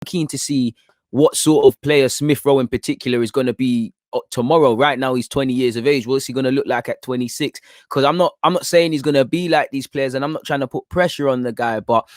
keen to see what sort of player Smith-Rowe in particular is going to be tomorrow. Right now, he's 20 years of age. What's he going to look like at 26? Because I'm not saying he's going to be like these players, and I'm not trying to put pressure on the guy, but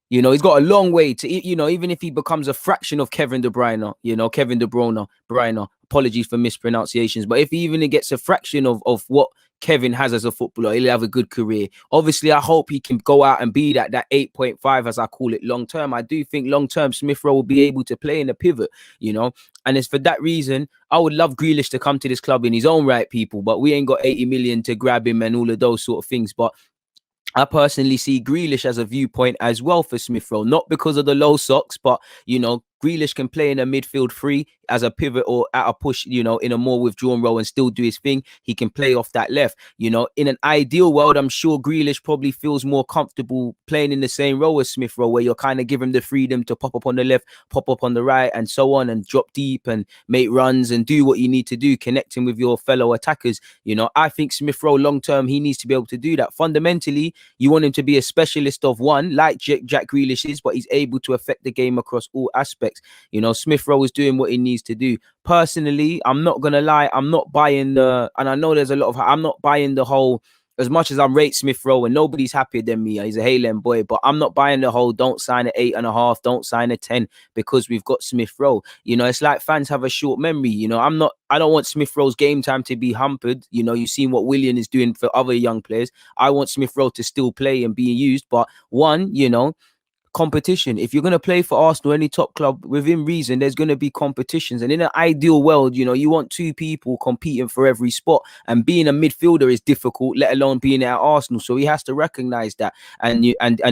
he's got a long way to, even if he becomes a fraction of Kevin De Bruyne, Kevin De Bruyne, apologies for mispronunciations, but if he even gets a fraction of what Kevin has as a footballer, he'll have a good career. Obviously, I hope he can go out and be that 8.5, as I call it, long term. I do think long term Smith-Rowe will be able to play in a pivot, and it's for that reason I would love Grealish to come to this club in his own right, people, but we ain't got 80 million to grab him and all of those sort of things. But I personally see Grealish as a viewpoint as well for Smith-Rowe, not because of the low socks, but, Grealish can play in a midfield three as a pivot or at a push, in a more withdrawn role and still do his thing. He can play off that left. In an ideal world, I'm sure Grealish probably feels more comfortable playing in the same role as Smith-Rowe, where you're kind of giving him the freedom to pop up on the left, pop up on the right, and so on, and drop deep and make runs and do what you need to do, connecting with your fellow attackers. I think Smith-Rowe long term, he needs to be able to do that. Fundamentally, you want him to be a specialist of one, like Jack Grealish is, but he's able to affect the game across all aspects. Smith-Rowe is doing what he needs to do. Personally, I'm not gonna lie, I'm not buying and I know there's a lot of, I'm not buying the whole, as much as I rate Smith-Rowe and nobody's happier than me, he's a Haaland boy, but I'm not buying the whole don't sign at 8.5, don't sign at 10 because we've got Smith-Rowe. It's like fans have a short memory. I don't want Smith-Rowe's game time to be hampered. You've seen what Willian is doing for other young players. I want Smith-Rowe to still play and be used, but one, competition. If you're going to play for Arsenal, any top club, within reason, there's going to be competitions. And in an ideal world, you want two people competing for every spot. And being a midfielder is difficult, let alone being at Arsenal. So he has to recognize that and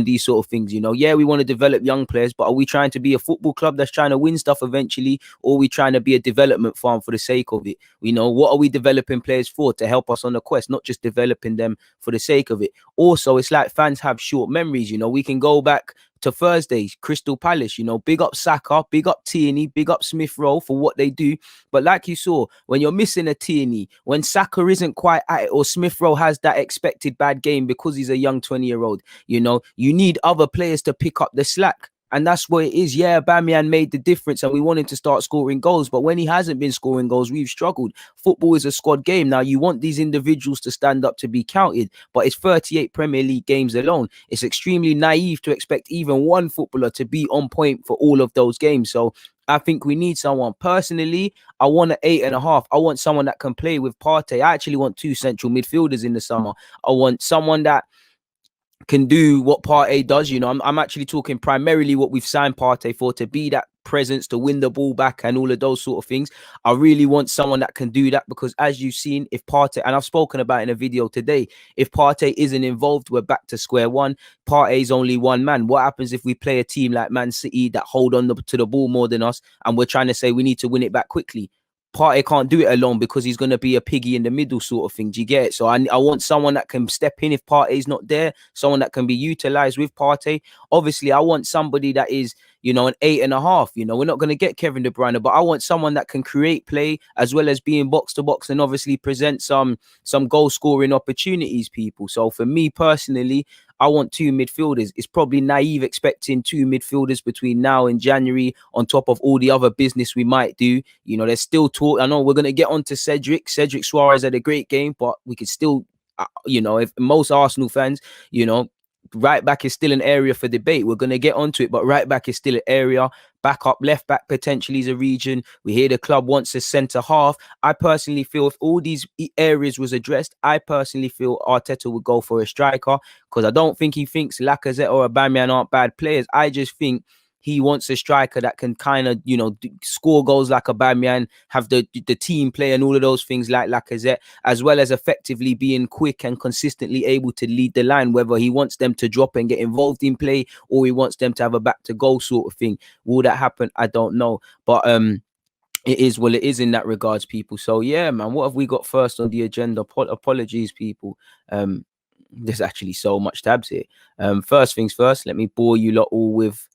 these sort of things. Yeah, we want to develop young players, but are we trying to be a football club that's trying to win stuff eventually, or are we trying to be a development farm for the sake of it? What are we developing players for? To help us on the quest, not just developing them for the sake of it. Also, it's like fans have short memories. We can go back to Thursdays, Crystal Palace, big up Saka, big up Tierney, big up Smith-Rowe for what they do. But like you saw, when you're missing a Tierney, when Saka isn't quite at it, or Smith-Rowe has that expected bad game because he's a young 20-year-old, you need other players to pick up the slack. And that's what it is. Yeah, Aubameyang made the difference and we want him to start scoring goals. But when he hasn't been scoring goals, we've struggled. Football is a squad game. Now, you want these individuals to stand up to be counted, but it's 38 Premier League games alone. It's extremely naive to expect even one footballer to be on point for all of those games. So I think we need someone. Personally, I want an 8.5. I want someone that can play with Partey. I actually want two central midfielders in the summer. I want someone that can do what Partey does. I'm actually talking primarily what we've signed Partey for, to be that presence, to win the ball back and all of those sort of things. I really want someone that can do that, because as you've seen, if Partey, and I've spoken about in a video today, if Partey isn't involved, we're back to square one. Partey's only one man. What happens if we play a team like Man City that hold on to the ball more than us, and we're trying to say we need to win it back quickly? Partey can't do it alone because he's going to be a piggy in the middle sort of thing. Do you get it? So I want someone that can step in if Partey's not there, someone that can be utilized with Partey. Obviously, I want somebody that is, an 8.5. We're not going to get Kevin De Bruyne, but I want someone that can create play as well as being box to box and obviously present some goal scoring opportunities, people. So for me personally, I want two midfielders. It's probably naive expecting two midfielders between now and January on top of all the other business we might do. There's still talk. I know we're going to get on to Cedric Suarez had a great game, but we could still, if most Arsenal fans, right back is still an area for debate. We're going to get onto it, but right back is still an area. Back up, left back potentially is a region. We hear the club wants a centre half. I personally feel if all these areas was addressed, I personally feel Arteta would go for a striker, because I don't think he thinks Lacazette or Aubameyang aren't bad players. I just think he wants a striker that can kind of, score goals like Aubameyang, have the team play and all of those things like Lacazette, as well as effectively being quick and consistently able to lead the line, whether he wants them to drop and get involved in play or he wants them to have a back to goal sort of thing. Will that happen? I don't know. But it is in that regards, people. So yeah, man, what have we got first on the agenda? Apologies, people. There's actually so much tabs here. First things first, let me bore you lot all with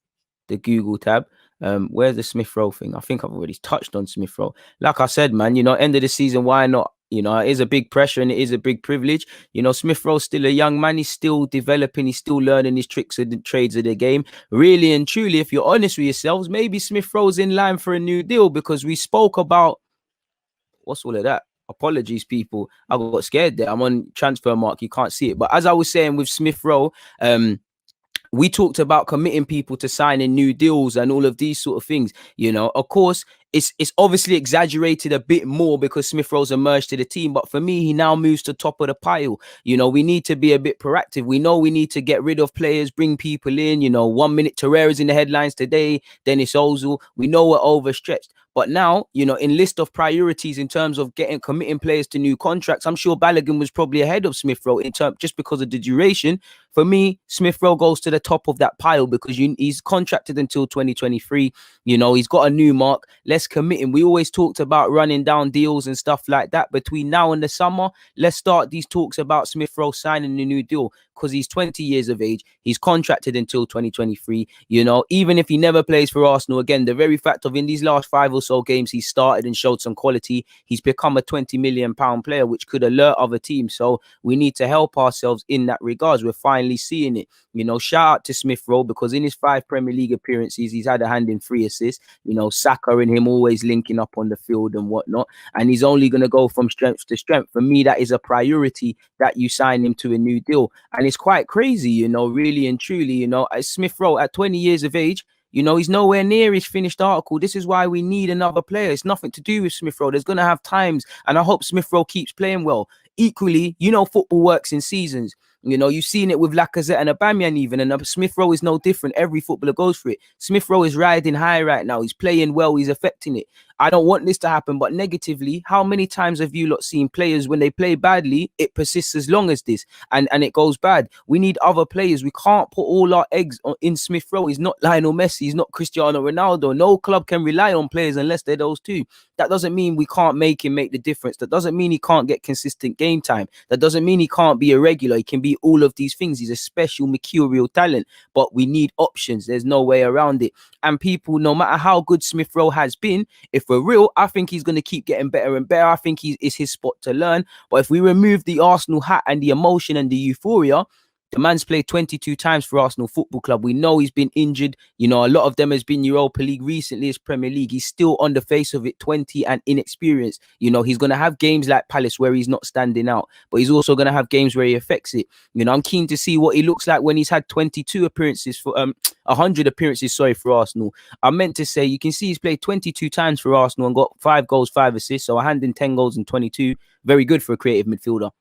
the Google tab. Where's the Smith-Rowe thing? I think I've already touched on Smith-Rowe. Like I said, man, end of the season, why not You know, it is a big pressure and it is a big privilege. You know, Smith-Rowe's still a young man. He's still developing. He's still learning his tricks and the trades of the game. Really and truly, if you're honest with yourselves, maybe Smith-Rowe's in line for a new deal, because we spoke about, what's all of that? Apologies, people. I got scared there. I'm on transfer mark. You can't see it. But as I was saying with Smith-Rowe, we talked about committing people to signing new deals and all of these sort of things. You know, of course, it's obviously exaggerated a bit more because Smith-Rowe's emerged to the team. But for me, he now moves to top of the pile. You know, we need to be a bit proactive. We know we need to get rid of players, bring people in. You know, 1 minute Torreira's in the headlines today, Dennis Ozil. We know we're overstretched. But now, you know, in list of priorities in terms of committing players to new contracts, I'm sure Balogun was probably ahead of Smith-Rowe in terms just because of the duration. For me, Smith-Rowe goes to the top of that pile because he's contracted until 2023. You know, he's got a new mark. Let's commit him. We always talked about running down deals and stuff like that. Between now and the summer, let's start these talks about Smith-Rowe signing a new deal, because he's 20 years of age. He's contracted until 2023. You know, even if he never plays for Arsenal again, the very fact of in these last 5 or so games he started and showed some quality, he's become a £20 million player, which could alert other teams. So we need to help ourselves in that regards. We're finally seeing it. You know, shout out to Smith-Rowe, because in his 5 Premier League appearances, he's had a hand in 3 assists. You know, Saka and him always linking up on the field and whatnot. And he's only going to go from strength to strength. For me, that is a priority, that you sign him to a new deal. And it's quite crazy, you know, really and truly, you know, Smith-Rowe at 20 years of age, you know, he's nowhere near his finished article. This is why we need another player. It's nothing to do with Smith-Rowe. There's going to have times, and I hope Smith-Rowe keeps playing well. Equally, you know, football works in seasons. You know, you've seen it with Lacazette and Aubameyang even, and Smith-Rowe is no different. Every footballer goes for it. Smith-Rowe is riding high right now. He's playing well. He's affecting it. I don't want this to happen, but negatively, how many times have you lot seen players when they play badly, it persists as long as this and it goes bad? We need other players. We can't put all our eggs in Smith-Rowe. He's not Lionel Messi. He's not Cristiano Ronaldo. No club can rely on players unless they're those two. That doesn't mean we can't make him make the difference. That doesn't mean he can't get consistent game time. That doesn't mean he can't be a regular. He can be all of these things. He's a special mercurial talent, but we need options. There's no way around it. And people, no matter how good Smith-Rowe has been, if we're real, I think he's going to keep getting better and better. I think it's his spot to learn. But if we remove the Arsenal hat and the emotion and the euphoria, the man's played 22 times for Arsenal Football Club. We know he's been injured. You know, a lot of them has been Europa League. Recently, it's Premier League. He's still on the face of it, 20 and inexperienced. You know, he's going to have games like Palace where he's not standing out, but he's also going to have games where he affects it. You know, I'm keen to see what he looks like when he's had 22 appearances for 100 appearances, for Arsenal. I meant to say, you can see he's played 22 times for Arsenal and got 5 goals, 5 assists. So a hand in 10 goals and 22. Very good for a creative midfielder.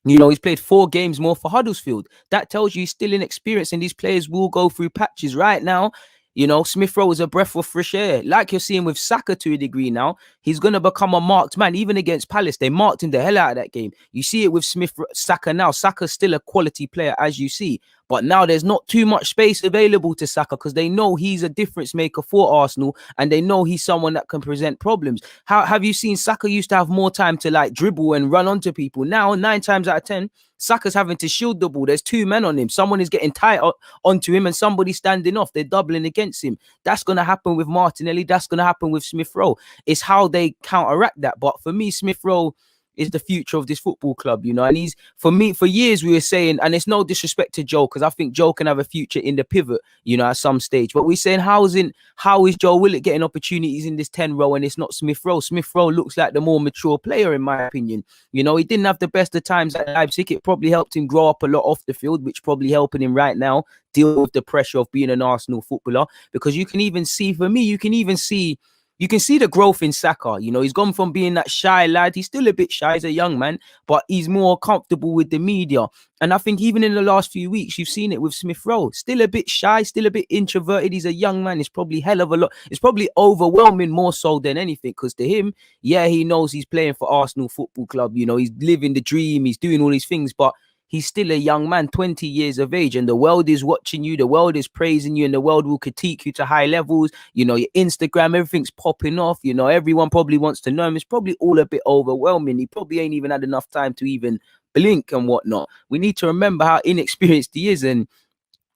You know, he's played 4 games more for Huddersfield. That tells you he's still inexperienced, and these players will go through patches. Right now, you know, Smith-Rowe is a breath of fresh air. Like you're seeing with Saka to a degree now, he's going to become a marked man. Even against Palace, they marked him the hell out of that game. You see it with Saka now. Saka's still a quality player, as you see. But now there's not too much space available to Saka because they know he's a difference maker for Arsenal and they know he's someone that can present problems. How have you seen Saka used to have more time to like dribble and run onto people? Now, 9 times out of 10, Saka's having to shield the ball. There's 2 men on him. Someone is getting tight onto him and somebody's standing off. They're doubling against him. That's going to happen with Martinelli. That's going to happen with Smith-Rowe. It's how they counteract that. But for me, Smith-Rowe is the future of this football club, you know, and he's, for me, for years we were saying, and it's no disrespect to Joe, because I think Joe can have a future in the pivot, you know, at some stage, but we're saying how is Joe Willett getting opportunities in this 10 row and it's not Smith-Rowe? Smith-Rowe looks like the more mature player in my opinion. You know, he didn't have the best of times at Leipzig. It probably helped him grow up a lot off the field, which probably helping him right now deal with the pressure of being an Arsenal footballer, because you can even see, for me, you can see the growth in Saka. You know, he's gone from being that shy lad. He's still a bit shy as a young man, but he's more comfortable with the media. And I think even in the last few weeks, you've seen it with Smith-Rowe. Still a bit shy, still a bit introverted. He's a young man. It's probably hell of a lot. It's probably overwhelming more so than anything, because to him, yeah, he knows he's playing for Arsenal Football Club. You know, he's living the dream. He's doing all these things, but he's still a young man, 20 years of age, and the world is watching you, the world is praising you, and the world will critique you to high levels. You know, your Instagram, everything's popping off. You know, everyone probably wants to know him. It's probably all a bit overwhelming. He probably ain't even had enough time to even blink and whatnot. We need to remember how inexperienced he is, and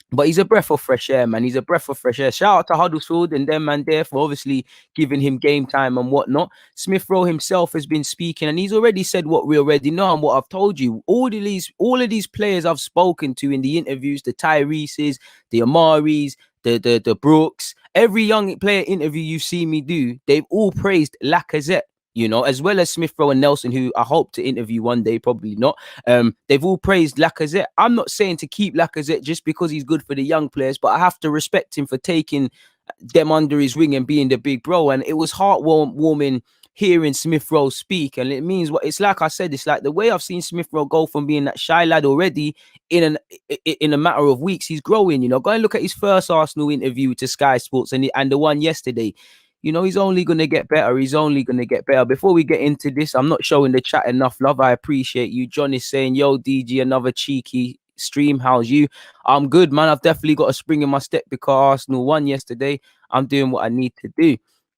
But he's a breath of fresh air, man. He's a breath of fresh air. Shout out to Huddersfield and them, man, there for obviously giving him game time and whatnot. Smith-Rowe himself has been speaking, and he's already said what we already know and what I've told you. All of these players I've spoken to in the interviews, the Tyrese's, the Amaris, the Brooks, every young player interview you see me do, they've all praised Lacazette. As well as Smith-Rowe and Nelson, who I hope to interview one day, probably not. They've all praised Lacazette. I'm not saying to keep Lacazette just because he's good for the young players, but I have to respect him for taking them under his wing and being the big bro. And it was heartwarming hearing Smith-Rowe speak. And it means what it's like I said, it's like the way I've seen Smith-Rowe go from being that shy lad already in a matter of weeks, he's growing. Go and look at his first Arsenal interview to Sky Sports and the one yesterday. He's only going to get better. He's only going to get better. Before we get into this, I'm not showing the chat enough love. I appreciate you. John is saying, yo, DG, another cheeky stream. How's you? I'm good, man. I've definitely got a spring in my step because Arsenal won yesterday. I'm doing what I need to do.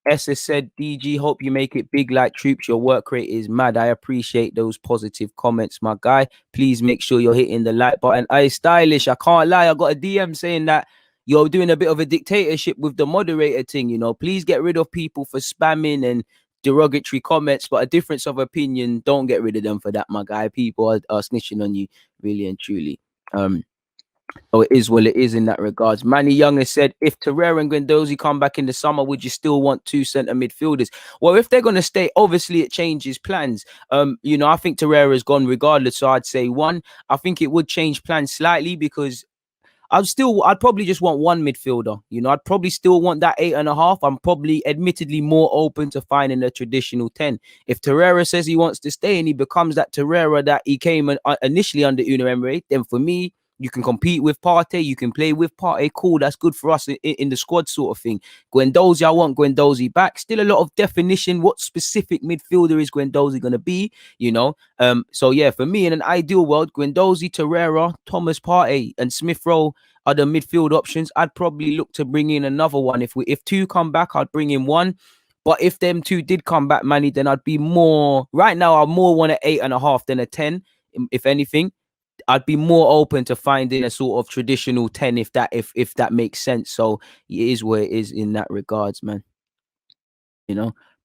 Essa said, DG, hope you make it big like troops. Your work rate is mad. I appreciate those positive comments, my guy. Please make sure you're hitting the like button. Hey, Stylish, I can't lie. I got a DM saying that you're doing a bit of a dictatorship with the moderator thing. Please get rid of people for spamming and derogatory comments, but a difference of opinion, don't get rid of them for that, my guy. People are snitching on you, really and truly. So it is what it is in that regards. Manny Young has said, if Torreira and Guendouzi come back in the summer, would you still want two centre midfielders? Well, if they're going to stay, obviously it changes plans. I think Torreira's gone regardless, so I'd say one. I think it would change plans slightly because I'd probably just want one midfielder. I'd probably still want that 8.5. I'm probably admittedly more open to finding a traditional 10. If Torreira says he wants to stay and he becomes that Torreira that he came initially under Unai Emery, then for me, you can compete with Partey. You can play with Partey. Cool. That's good for us in the squad sort of thing. Guendouzi, I want Guendouzi back. Still a lot of definition. What specific midfielder is Guendouzi going to be? So yeah, for me, in an ideal world, Guendouzi, Torreira, Thomas Partey, and Smith-Rowe are the midfield options. I'd probably look to bring in another one. If two come back, I'd bring in one. But if them two did come back, Manny, then I'd be more. Right now, I more want an 8.5 than a 10, if anything. I'd be more open to finding a sort of traditional 10 if that makes sense. So it is what it is in that regards, man.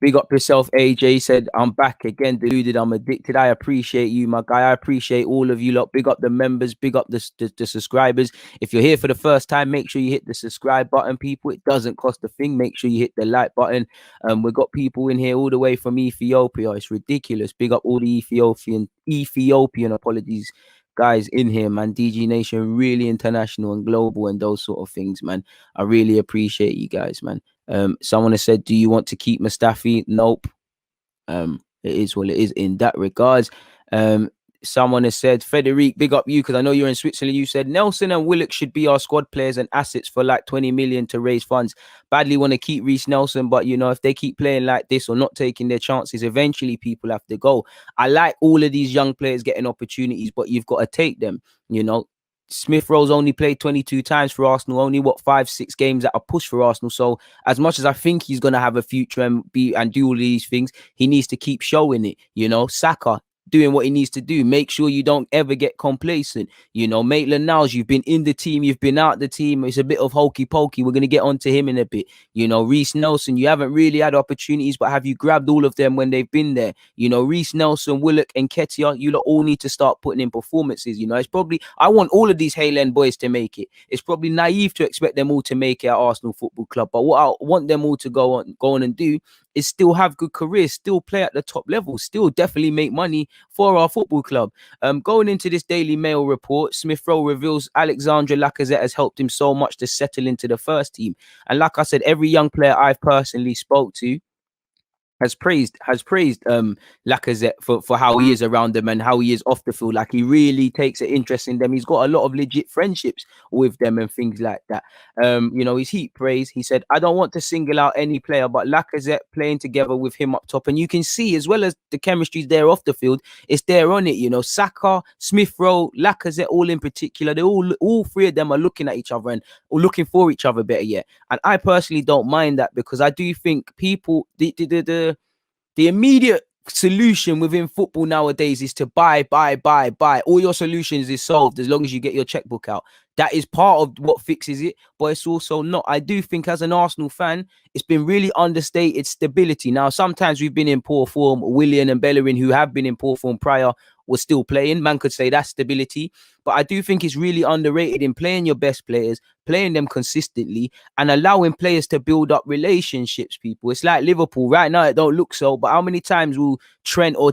Big up yourself. AJ said, I'm back again, deluded. I'm addicted. I appreciate you, my guy. I appreciate all of you lot. Big up the members, big up the subscribers. If you're here for the first time, make sure you hit the subscribe button, people. It doesn't cost a thing. Make sure you hit the like button. We've got people in here all the way from Ethiopia. It's ridiculous. Big up all the Ethiopian apologies guys in here, man. DG Nation, really international and global and those sort of things, man. I really appreciate you guys, man. Someone has said, do you want to keep Mustafi? Nope. It is what it is in that regards. Someone has said, Frederic, big up you, because I know you're in Switzerland. You said Nelson and Willock should be our squad players and assets for like 20 million to raise funds. Badly want to keep Reece Nelson, but if they keep playing like this or not taking their chances, eventually people have to go. I like all of these young players getting opportunities, but you've got to take them. Smith-Rowe's only played 22 times for Arsenal, only 5-6 games at a push for Arsenal. So as much as I think he's going to have a future and do all these things, he needs to keep showing it. Saka doing what he needs to do. Make sure you don't ever get complacent. Maitland-Niles, you've been in the team, you've been out the team. It's a bit of hokey pokey. We're going to get onto him in a bit. Reece Nelson, you haven't really had opportunities, but have you grabbed all of them when they've been there? Reece Nelson, Willock, and Ketia, you lot all need to start putting in performances. It's probably, I want all of these Hale End boys to make it. It's probably naive to expect them all to make it at Arsenal Football Club, but what I want them all to go on and do is still have good careers, still play at the top level, still definitely make money for our football club. Going into this Daily Mail report, Smith-Rowe reveals Alexandre Lacazette has helped him so much to settle into the first team. And like I said, every young player I've personally spoke to has praised Lacazette for how he is around them and how he is off the field. Like, he really takes an interest in them. He's got a lot of legit friendships with them and things like that. His heat praise. He said, I don't want to single out any player, but Lacazette playing together with him up top. And you can see, as well as the chemistry's there off the field, it's there on it. Saka, Smith-Rowe, Lacazette, all in particular, they all three of them are looking at each other and looking for each other, better yet. And I personally don't mind that, because I do think people, the immediate solution within football nowadays is to buy. All your solutions is solved as long as you get your checkbook out. that is part of what fixes it, but it's also not. I do think as an Arsenal fan, it's been really understated stability. Now, sometimes we've been in poor form. Willian and Bellerin, who have been in poor form prior, were still playing. Man could say that's stability. But I do think it's really underrated in playing your best players, playing them consistently, and allowing players to build up relationships, people. It's like Liverpool. Right now, it don't look so, but how many times will Trent or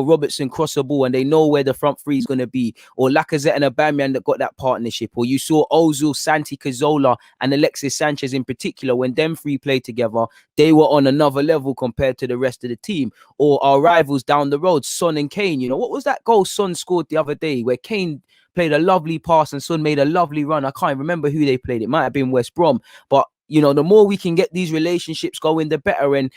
Robertson cross a ball and they know where the front three is going to be? Or Lacazette and Aubameyang that got that partnership? Or you saw Ozil, Santi Cazorla, and Alexis Sanchez in particular, when them three played together, they were on another level compared to the rest of the team. Or our rivals down the road, Son and Kane. You know, what was that goal Son scored the other day where Kane played a lovely pass and Son made a lovely run? I can't remember who they played. It might have been West Brom. But, you know, the more we can get these relationships going, the better. And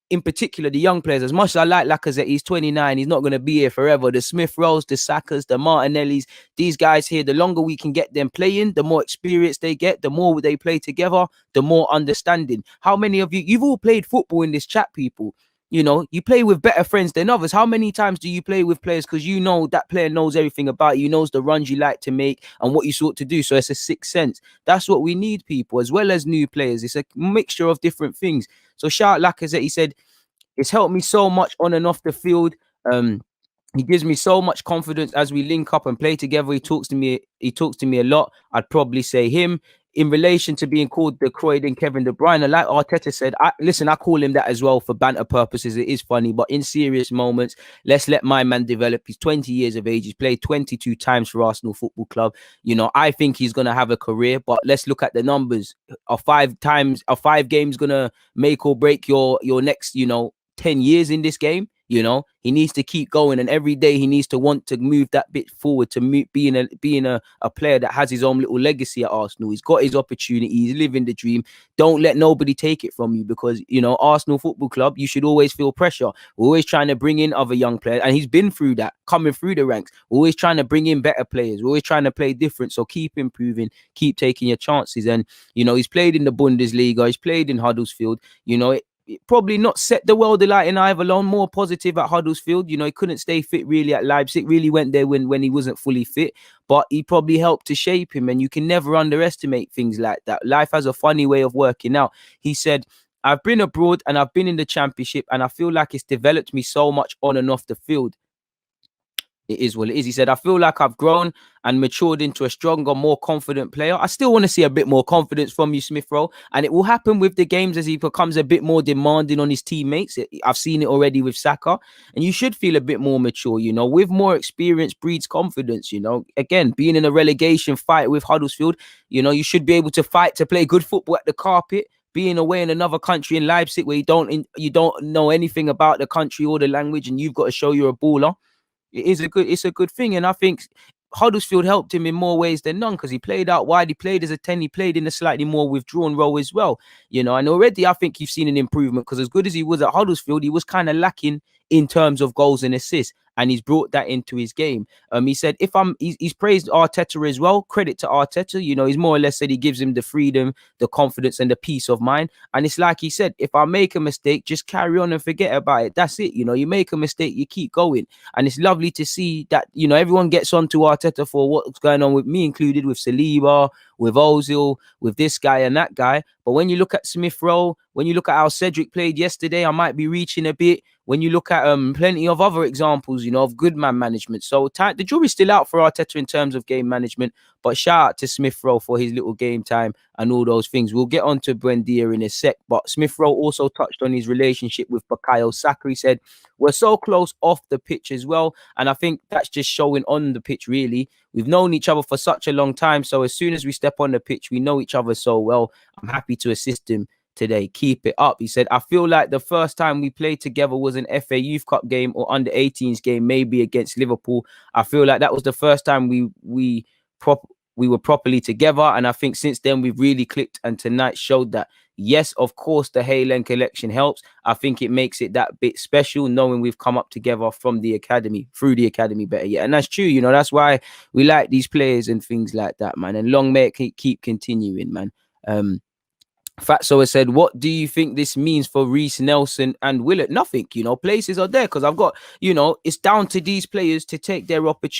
in particular, the young players, as much as I like Lacazette, he's 29, he's not going to be here forever. The Smith-Rowes, the Sakas, the Martinellis, these guys here, the longer we can get them playing, the more experience they get, the more they play together, the more understanding. How many of you've all played football in this chat, people? You know, you play with better friends than others. How many times do you play with players because you know that player knows everything about you, knows the runs you like to make and what you sort to do? So it's a sixth sense. That's what we need, people, as well as new players. It's a mixture of different things. So shout out Lacazette. He said, it's helped me so much on and off the field. He gives me so much confidence as we link up and play together. He talks to me a lot. I'd probably say him. In relation to being called the Croydon Kevin De Bruyne, like Arteta said, I call him that as well for banter purposes. It is funny, but in serious moments, let's let my man develop. He's 20 years of age. He's played 22 times for Arsenal Football Club. You know, I think he's going to have a career, but let's look at the numbers. Are 5 games going to make or break your next, 10 years in this game? You know, he needs to keep going, and every day he needs to want to move that bit forward to being a player that has his own little legacy at Arsenal. He's got his opportunity. He's living the dream. Don't let nobody take it from you, because, Arsenal Football Club, you should always feel pressure. We're always trying to bring in other young players, and he's been through that, coming through the ranks. We're always trying to bring in better players. We're always trying to play different. So keep improving, keep taking your chances. And, he's played in the Bundesliga. He's played in Huddersfield. It probably not set the world alight in Ivor Loan, more positive at Huddersfield. He couldn't stay fit really at Leipzig, really went there when he wasn't fully fit, but he probably helped to shape him, and you can never underestimate things like that. Life has a funny way of working out. He said, I've been abroad and I've been in the Championship, and I feel like it's developed me so much on and off the field. It is what it is. He said, I feel like I've grown and matured into a stronger, more confident player. I still want to see a bit more confidence from you, Smith-Rowe. And it will happen with the games as he becomes a bit more demanding on his teammates. I've seen it already with Saka. And you should feel a bit more mature, with more experience breeds confidence, Again, being in a relegation fight with Huddersfield, you should be able to fight to play good football at the carpet. Being away in another country in Leipzig where you don't know anything about the country or the language, and you've got to show you're a baller. It's a good thing. And I think Huddersfield helped him in more ways than none, because he played out wide, he played as a 10, he played in a slightly more withdrawn role as well. And already I think you've seen an improvement, because as good as he was at Huddersfield, he was kind of lacking in terms of goals and assists, and he's brought that into his game. He said, he's praised Arteta as well. Credit to Arteta. He's more or less said he gives him the freedom, the confidence, and the peace of mind. And it's like he said, if I make a mistake, just carry on and forget about it. That's it. You make a mistake, you keep going. And it's lovely to see that, everyone gets on to Arteta for what's going on with me included, with Saliba, with Ozil, with this guy and that guy. But when you look at Smith-Rowe, when you look at how Cedric played yesterday, I might be reaching a bit. When you look at plenty of other examples, of good man management. So the jury's still out for Arteta in terms of game management. But shout out to Smith-Rowe for his little game time and all those things. We'll get on to Buendia in a sec. But Smith-Rowe also touched on his relationship with Bukayo Saka. He said, we're so close off the pitch as well. And I think that's just showing on the pitch, really. We've known each other for such a long time. So as soon as we step on the pitch, we know each other so well. I'm happy to assist him today. Keep it up. He said, I feel like the first time we played together was an FA Youth Cup game or under 18s game, maybe against Liverpool. I feel like that was the first time we were properly together, and I think since then we've really clicked, and tonight showed that. Yes, of course, the Haaland collection helps. I think it makes it that bit special knowing we've come up together from the academy, through the academy better yet. And that's true, that's why we like these players and things like that, man. And long may it keep continuing, man. Fatso has said, what do you think this means for Reece Nelson and Willett? Nothing, places are there, because I've got, it's down to these players to take their opportunity.